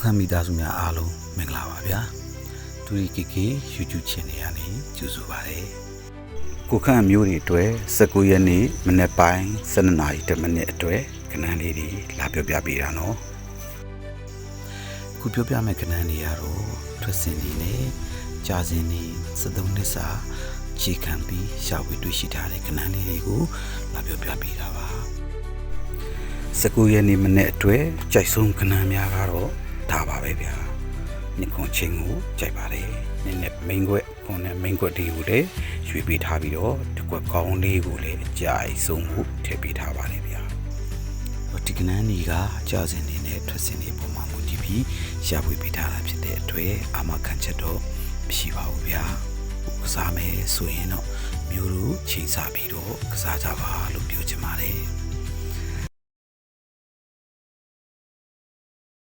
ခမ်းမိသားစုများအားလုံးမင်္ဂလာပါဗျာတူရီကေကေ YouTube channel ကနေကြိုဆိုပါရစေကိုခန့်မျိုးတွေအတွက်19ရက်နေ့မနေ့ပိုင်း12နာရီ10မိနစ်အတွက်ကဏ္ဍလေးတွေလာပြောပြပေးတာနော်ခုပြောပြမယ့်ကဏ္ဍတွေကတော့ထွက်စင်နေနဲ့ကြာစင်နေ73နှစ်စာခြေခံပြီးရှာဖွေတွေ့ရှိထားတဲ့ကဏ္ဍလေးတွေကိုလာပြောပြပေးတာပါ19ရက်နေ့မနေ့အတွက်ကြိုက်ဆုံးကဏ္ဍများကတော့ဒါပါပဲဗျာညခွန်ချင်းကိုကြိုက်ပါတယ်နည်းနည်းမိန်ခွက်ခွန်နဲ့မိန်ခွက်တွေကိုလည်းရွေပေးထားပြီးတော့တစ်ခွက်ကောင်းလေးကိုလည်းအကြိုက်ဆုံးမှုထည့်ပေးထားပါတယ်ဗျာဒီကဏ္ဍကြီးကကြာစင်နေနဲ့ထွက်စင်နေပုံမှန်မှုတည်ပြီးရှာဖွေပေးထားတာဖြစ်တဲ့အတွက်အာမခံချက်တော့မရှိပါဘူးဗျာကစားမယ်ဆိုရင်တော့မျိုးတို့ချိန်စားပြီးတော့ကစားကြပါလို့ပြောချင်ပါတယ်